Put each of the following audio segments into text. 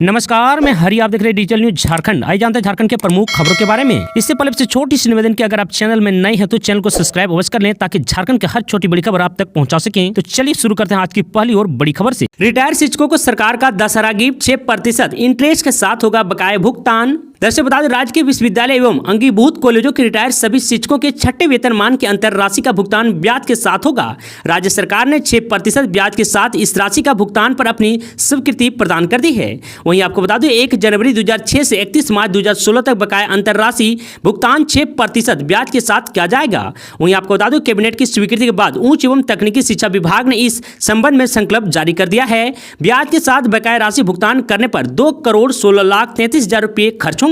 नमस्कार, मैं हरि, आप देख रहे हैं डिजिटल न्यूज झारखंड। आइए जानते हैं झारखंड के प्रमुख खबरों के बारे में। इससे पहले से छोटी सी निवेदन की अगर आप चैनल में नए हैं तो चैनल को सब्सक्राइब अवश्य कर लें ताकि झारखंड के हर छोटी बड़ी खबर आप तक पहुंचा सकें। तो चलिए शुरू करते हैं आज की पहली और बड़ी खबर से। रिटायर्ड शिक्षकों को सरकार का दशहरा गिफ्ट 6% इंटरेस्ट के साथ होगा बकाया भुगतान। दरअसल बता दें, राज्य के विश्वविद्यालय एवं अंगीभूत कॉलेजों के रिटायर्ड सभी शिक्षकों के छठे वेतनमान की अंतर राशि का भुगतान ब्याज के साथ होगा। राज्य सरकार ने 6% ब्याज के साथ इस राशि का भुगतान पर अपनी स्वीकृति प्रदान कर दी है। वहीं आपको बता दें, 1 जनवरी 2006 से 31 मार्च 2016 तक बकाया अंतर राशि भुगतान 6% ब्याज के साथ किया जाएगा। वहीं आपको बता दें, कैबिनेट की स्वीकृति के बाद उच्च एवं तकनीकी शिक्षा विभाग ने इस संबंध में संकल्प जारी कर दिया है। ब्याज के साथ बकाया राशि भुगतान करने पर 2,16,33,000 रुपये खर्च होंगे।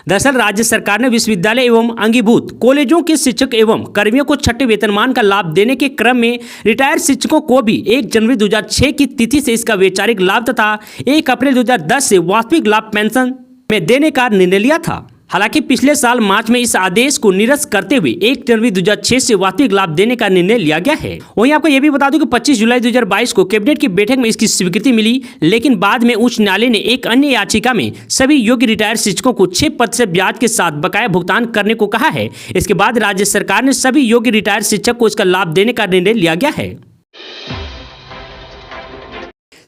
दरअसल राज्य सरकार ने विश्वविद्यालय एवं अंगीभूत कॉलेजों के शिक्षक एवं कर्मियों को छठे वेतनमान का लाभ देने के क्रम में रिटायर्ड शिक्षकों को भी 1 जनवरी 2006 की तिथि से इसका वैचारिक लाभ तथा 1 अप्रैल 2010 से वास्तविक लाभ पेंशन में देने का निर्णय लिया था। हालांकि पिछले साल मार्च में इस आदेश को निरस्त करते हुए 1 जनवरी 2006 से वास्तविक लाभ देने का निर्णय लिया गया है। वहीं आपको यह भी बता दूं कि 25 जुलाई 2022 को कैबिनेट की बैठक में इसकी स्वीकृति मिली, लेकिन बाद में उच्च न्यायालय ने एक अन्य याचिका में सभी योग्य रिटायर्ड शिक्षकों को 6% ब्याज के साथ बकाया भुगतान करने को कहा है। इसके बाद राज्य सरकार ने सभी योग्य रिटायर्ड शिक्षक को इसका लाभ देने का निर्णय लिया गया है।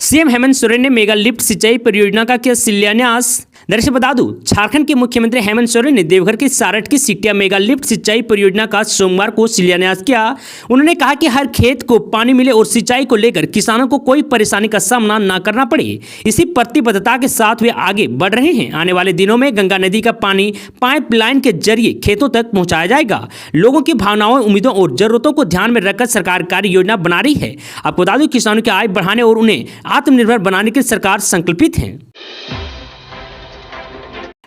सीएम हेमंत सोरेन ने मेगा लिफ्ट सिंचाई परियोजना का किया शिलान्यास। दरअसल बता दूं, झारखंड के मुख्यमंत्री हेमंत सोरेन ने देवघर के सारठ की सिकटिया मेगा लिफ्ट सिंचाई परियोजना का सोमवार को शिलान्यास किया। उन्होंने कहा कि हर खेत को पानी मिले और सिंचाई को लेकर किसानों को कोई परेशानी का सामना न करना पड़े। इसी प्रतिबद्धता के साथ वे आगे बढ़ रहे हैं। आने वाले दिनों में गंगा नदी का पानी पाइपलाइन के जरिए खेतों तक पहुंचाया जाएगा। लोगों की भावनाओं, उम्मीदों और जरूरतों को ध्यान में रखकर सरकार कार्य योजना बना रही है। आपको बता दूं, किसानों की आय बढ़ाने और उन्हें आत्मनिर्भर बनाने के लिए सरकार संकल्पित है।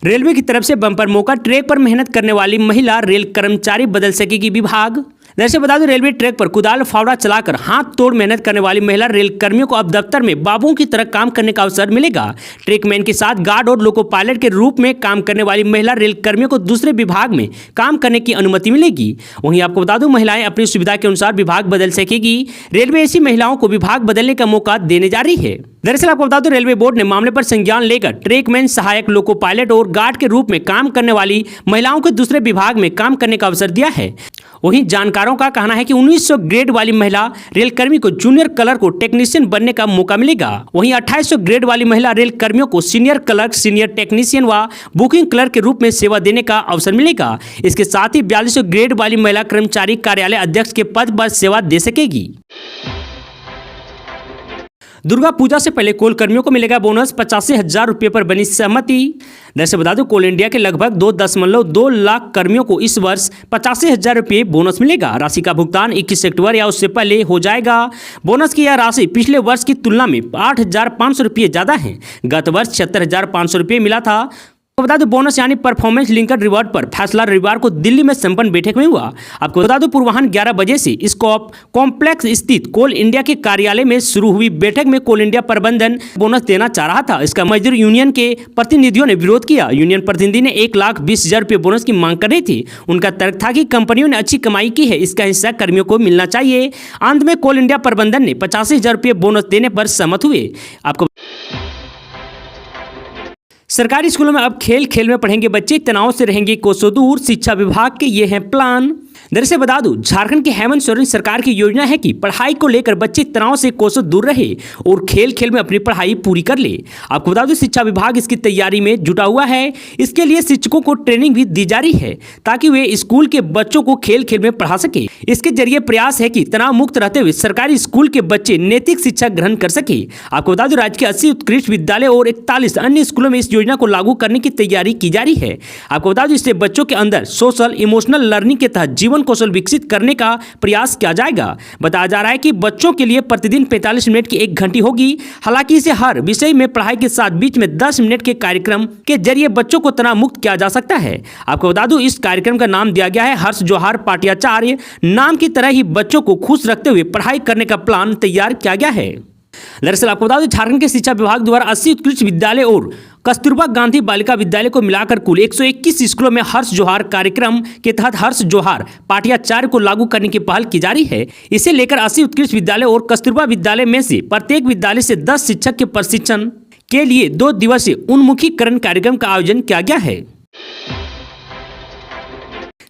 रेलवे की तरफ से बम्पर मौका, ट्रैक पर मेहनत करने वाली महिला रेल कर्मचारी बदल सकेगी विभाग। दरअसल बता दें, रेलवे ट्रैक पर कुदाल फावड़ा चलाकर हाथ तोड़ मेहनत करने वाली महिला रेल कर्मियों को अब दफ्तर में बाबुओं की तरह काम करने का अवसर मिलेगा। ट्रैकमैन के साथ गार्ड और लोको पायलट के रूप में काम करने वाली महिला रेल कर्मियों को दूसरे विभाग में काम करने की अनुमति मिलेगी। वहीं आपको बता दूं, महिलाएं अपनी सुविधा के अनुसार विभाग बदल सकेगी। रेलवे ऐसी महिलाओं को विभाग बदलने का मौका देने जा रही है। दरअसल आपको बता दूं, रेलवे बोर्ड ने मामले पर संज्ञान लेकर ट्रैकमैन, सहायक, लोको पायलट और गार्ड के रूप में काम करने वाली महिलाओं को दूसरे विभाग में काम करने का अवसर दिया है। वहीं जानकारों का कहना है कि 1900 ग्रेड वाली महिला रेल कर्मी को जूनियर क्लर्क को टेक्नीशियन बनने का मौका मिलेगा। वहीं 2800 ग्रेड वाली महिला रेल कर्मियों को सीनियर क्लर्क, सीनियर टेक्नीशियन व बुकिंग क्लर्क के रूप में सेवा देने का अवसर मिलेगा। इसके साथ ही 4200 ग्रेड वाली महिला कर्मचारी कार्यालय अध्यक्ष के पद पर सेवा दे सकेगी। दुर्गा पूजा से पहले कोल कर्मियों को मिलेगा बोनस, 85,000 रुपये पर बनी सहमति। दरअसल बता दो, कोल इंडिया के लगभग 2.2 लाख कर्मियों को इस वर्ष 85,000 रुपये बोनस मिलेगा। राशि का भुगतान 21 अक्टूबर या उससे पहले हो जाएगा। बोनस की यह राशि पिछले वर्ष की तुलना में 8,500 रुपये ज़्यादा है। गत वर्ष 76,500 रुपये मिला था। बता दो, बोनस यानी परफॉर्मेंस लिंक्ड रिवॉर्ड पर फैसला रविवार को दिल्ली में संपन्न बैठक में हुआ। आपको बता दो, पूर्वाह्न 11 बजे से स्कॉप कॉम्प्लेक्स स्थित कोल इंडिया के कार्यालय में शुरू हुई बैठक में कोल इंडिया प्रबंधन बोनस देना चाह रहा था। इसका मजदूर यूनियन के प्रतिनिधियों ने विरोध किया। यूनियन प्रतिनिधि ने 1,20,000 रुपये बोनस की मांग कर रही थी। उनका तर्क था कि कंपनियों ने अच्छी कमाई की है, इसका हिस्सा कर्मियों को मिलना चाहिए। अंत में कोल इंडिया प्रबंधन ने 85,000 रुपये बोनस देने पर सहमत हुए। आपको सरकारी स्कूलों में अब खेल खेल में पढ़ेंगे बच्चे, तनाव से रहेंगे कोसों दूर, शिक्षा विभाग के ये हैं प्लान। दरअसल बता दूं, झारखंड के हेमंत सोरेन सरकार की योजना है कि पढ़ाई को लेकर बच्चे तनाव से कोसों दूर रहे और खेल खेल में अपनी पढ़ाई पूरी कर ले। आपको बता दूं, शिक्षा विभाग इसकी तैयारी में जुटा हुआ है। इसके लिए शिक्षकों को ट्रेनिंग भी दी जा रही है ताकि वे स्कूल के बच्चों को खेल खेल में पढ़ा सके। इसके जरिए प्रयास है कि तनाव मुक्त रहते हुए सरकारी स्कूल के बच्चे नैतिक शिक्षा ग्रहण कर सके। आपको बता दूं, राज्य के 80 उत्कृष्ट विद्यालय और 41 अन्य स्कूलों में इस योजना को लागू करने की तैयारी की जा रही है। आपको बता दूं, इससे बच्चों के अंदर सोशल इमोशनल लर्निंग के तहत जीवन कौशल विकसित करने का प्रयास किया जाएगा। बताया जा रहा है कि बच्चों के लिए प्रतिदिन 45 मिनट की 1 घंटी होगी। हालांकि इसे हर विषय में पढ़ाई के साथ बीच में 10 मिनट के कार्यक्रम के जरिए बच्चों को तनाव मुक्त किया जा सकता है। आपको बता दूं, इस कार्यक्रम का नाम दिया गया है हर्ष जोहार पाठ्याचार्य। नाम की तरह ही बच्चों को खुश रखते हुए पढ़ाई करने का प्लान तैयार किया गया है। दरअसल आपको बता दें, झारखंड के शिक्षा विभाग द्वारा 80 उत्कृष्ट विद्यालय और कस्तूरबा गांधी बालिका विद्यालय को मिलाकर कुल 121 स्कूलों में हर्ष जोहार कार्यक्रम के तहत हर्ष जोहार पाठ्याचार्य को लागू करने की पहल की जा रही है। इसे लेकर 80 उत्कृष्ट विद्यालय और कस्तूरबा विद्यालय में से प्रत्येक विद्यालय से 10 शिक्षक के प्रशिक्षण के लिए 2 दिवसीय उन्मुखीकरण कार्यक्रम का आयोजन किया गया है।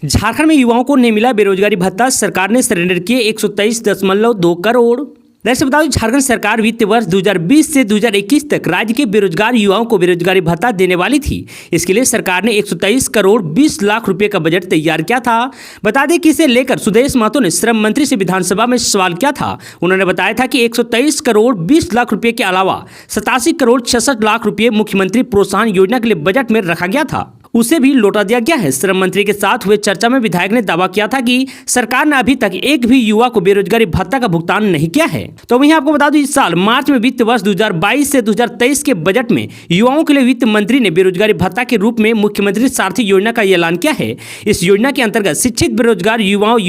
झारखंड में युवाओं को नहीं मिला बेरोजगारी भत्ता, सरकार ने सरेंडर किए 123.2 करोड़। दरअसल बता दें, झारखंड सरकार वित्त वर्ष 2020 से 2021 तक राज्य के बेरोजगार युवाओं को बेरोजगारी भत्ता देने वाली थी। इसके लिए सरकार ने 123 करोड़ 20 लाख रुपए का बजट तैयार किया था। बता दें कि इसे लेकर सुदेश महतो ने श्रम मंत्री से विधानसभा में सवाल किया था। उन्होंने बताया था कि 123 करोड़ 20 लाख रुपए के अलावा 87 करोड़ 66 लाख रुपए मुख्यमंत्री प्रोत्साहन योजना के लिए बजट में रखा गया था, उसे भी लौटा दिया गया है। श्रम मंत्री के साथ हुए चर्चा में विधायक ने दावा किया था कि सरकार ने अभी तक एक भी युवा को बेरोजगारी भत्ता का भुगतान नहीं किया है। तो वहीं आपको बता दूं, इस साल मार्च में वित्त वर्ष 2022 से 2023 के बजट में युवाओं के लिए वित्त मंत्री ने बेरोजगारी भत्ता के रूप में मुख्यमंत्री सारथी योजना का ऐलान किया है। इस योजना के अंतर्गत शिक्षित बेरोजगार युवक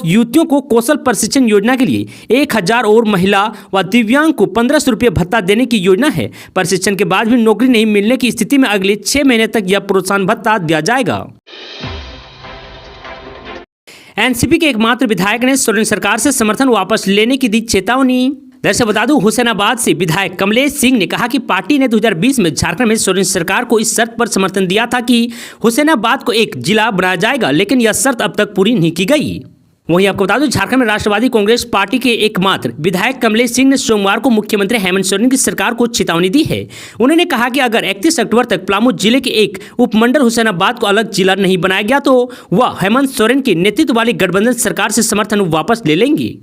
युवतियों को कौशल प्रशिक्षण योजना के लिए 1000 और महिला व दिव्यांग को 1500 रुपये भत्ता देने की योजना है। प्रशिक्षण के बाद भी नौकरी नहीं मिलने की स्थिति में अगले 6 महीने तक यह प्रोत्साहन भत्ता दिया जाएगा। एनसीपी के एकमात्र विधायक ने सोरेन सरकार से समर्थन वापस लेने की दी चेतावनी। दरअसल बता दूं, हुसैनाबाद से विधायक कमलेश सिंह ने कहा कि पार्टी ने 2020 में झारखंड में सोरेन सरकार को इस शर्त पर समर्थन दिया था कि हुसैनाबाद को एक जिला बनाया जाएगा, लेकिन यह शर्त अब तक पूरी नहीं की गई। वहीं आपको बता दूं, झारखंड में राष्ट्रवादी कांग्रेस पार्टी के एकमात्र विधायक कमलेश सिंह ने सोमवार को मुख्यमंत्री हेमंत सोरेन की सरकार को चेतावनी दी है। उन्होंने कहा कि अगर 31 अक्टूबर तक पलामू जिले के एक उपमंडल हुसैनाबाद को अलग जिला नहीं बनाया गया तो वह हेमंत सोरेन के नेतृत्व वाली गठबंधन सरकार से समर्थन वापस ले लेंगे।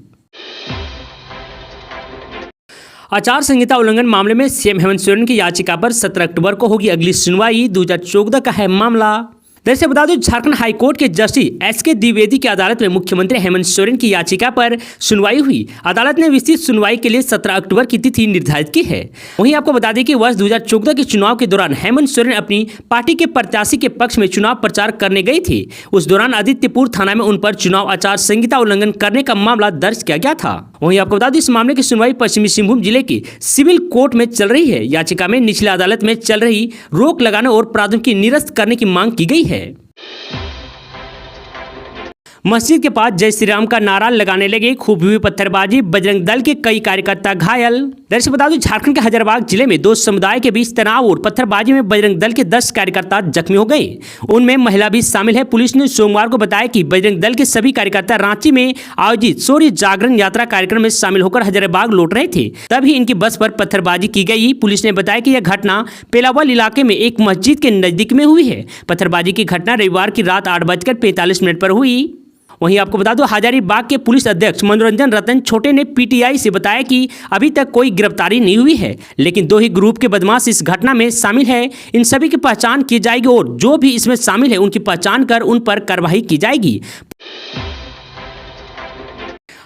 आचार संहिता उल्लंघन मामले में सीएम हेमंत सोरेन की याचिका पर 17 अक्टूबर को होगी अगली सुनवाई। 2014 का है मामला। दरअसल बता दूं, झारखंड हाईकोर्ट के जस्टिस एसके द्विवेदी की अदालत में मुख्यमंत्री हेमंत सोरेन की याचिका पर सुनवाई हुई। अदालत ने विस्तृत सुनवाई के लिए 17 अक्टूबर की तिथि निर्धारित की है। वहीं आपको बता दें कि वर्ष 2014 के चुनाव के दौरान हेमंत सोरेन अपनी पार्टी के प्रत्याशी के पक्ष में चुनाव प्रचार करने गई थी। उस दौरान आदित्यपुर थाना में उन पर चुनाव आचार संहिता उल्लंघन करने का मामला दर्ज किया गया था। वहीं आपको बता दें, इस मामले की सुनवाई पश्चिमी सिंहभूम जिले की सिविल कोर्ट में चल रही है। याचिका में निचली अदालत में चल रही रोक लगाने और प्राथमिकी निरस्त करने की मांग की गई है। मस्जिद के पास जय श्री राम का नारा लगाने लगे, खूब हुई पत्थरबाजी, बजरंग दल के कई कार्यकर्ता घायल। दरअसल बता दूं, झारखंड के हजारीबाग जिले में दो समुदाय के बीच तनाव और पत्थरबाजी में बजरंग दल के 10 कार्यकर्ता जख्मी हो गए। उनमें महिला भी शामिल है। पुलिस ने सोमवार को बताया कि बजरंग दल के सभी कार्यकर्ता रांची में आयोजित सूर्य जागरण यात्रा कार्यक्रम में शामिल होकर हजारीबाग लौट रहे थे, तभी इनकी बस पर पत्थरबाजी की गई। पुलिस ने बताया कि यह घटना पेलावल इलाके में एक मस्जिद के नजदीक में हुई है। पत्थरबाजी की घटना रविवार की रात 8:45 पर हुई। वहीं आपको बता दो, हजारीबाग के पुलिस अध्यक्ष मनोरंजन रतन छोटे ने पीटीआई से बताया कि अभी तक कोई गिरफ्तारी नहीं हुई है, लेकिन 2 ही ग्रुप के बदमाश इस घटना में शामिल है। इन सभी की पहचान की जाएगी और जो भी इसमें शामिल है उनकी पहचान कर उन पर कार्रवाई की जाएगी।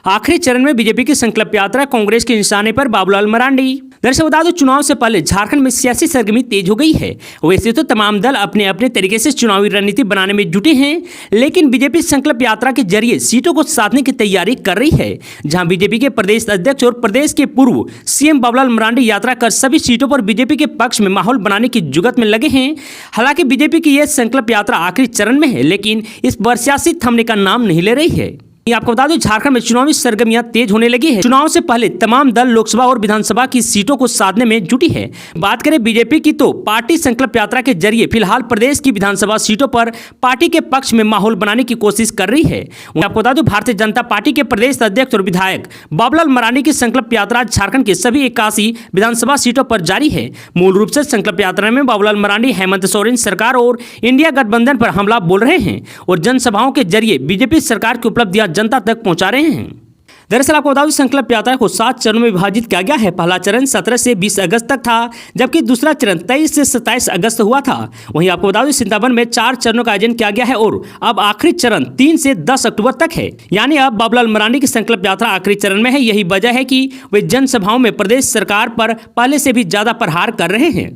आखिरी चरण में बीजेपी की संकल्प यात्रा, कांग्रेस के निशाने पर बाबूलाल मरांडी। दरअसल बता दो, चुनाव से पहले झारखंड में सियासी सरगर्मी तेज हो गई है। वैसे तो तमाम दल अपने अपने तरीके से चुनावी रणनीति बनाने में जुटे हैं, लेकिन बीजेपी संकल्प यात्रा के जरिए सीटों को साधने की तैयारी कर रही है। जहां बीजेपी के प्रदेश अध्यक्ष और प्रदेश के पूर्व सीएम बाबूलाल मरांडी यात्रा कर सभी सीटों पर बीजेपी के पक्ष में माहौल बनाने की जुगत में लगे हैं। हालांकि बीजेपी की यह संकल्प यात्रा आखिरी चरण में है, लेकिन इस बार सियासी थमने का नाम नहीं ले रही है। आपको बता दो, झारखंड में चुनावी सरगर्मियां तेज होने लगी है। चुनाव से पहले तमाम दल लोकसभा और विधानसभा की सीटों को साधने में जुटी है। बात करें बीजेपी की तो पार्टी संकल्प यात्रा के जरिए फिलहाल प्रदेश की विधानसभा सीटों पर पार्टी के पक्ष में माहौल बनाने की कोशिश कर रही है। आपको बता दो, भारतीय जनता पार्टी के प्रदेश अध्यक्ष और विधायक बाबूलाल मरांडी की संकल्प यात्रा झारखंड के सभी 81 विधानसभा सीटों पर जारी है। मूल रूप से संकल्प यात्रा में बाबूलाल मरांडी हेमंत सोरेन सरकार और इंडिया गठबंधन पर हमला बोल रहे हैं और जनसभाओं के जरिए बीजेपी सरकार की उपलब्धियां जनता तक पहुंचा रहे हैं। दरअसल आपको बता दें, संकल्प यात्रा को 7 चरणों में विभाजित किया गया है। पहला चरण 17 से 20 अगस्त तक था, जबकि दूसरा चरण 23 से 27 अगस्त हुआ था। वहीं आपको बता दें, सितंबर में 4 चरणों का आयोजन किया गया है और अब आखिरी चरण 3 से 10 अक्टूबर तक है। यानी अब बाबूलाल मरांडी की संकल्प यात्रा आखिरी चरण में है। यही वजह है कि वे जनसभाओं में प्रदेश सरकार पर पहले से भी ज्यादा प्रहार कर रहे हैं।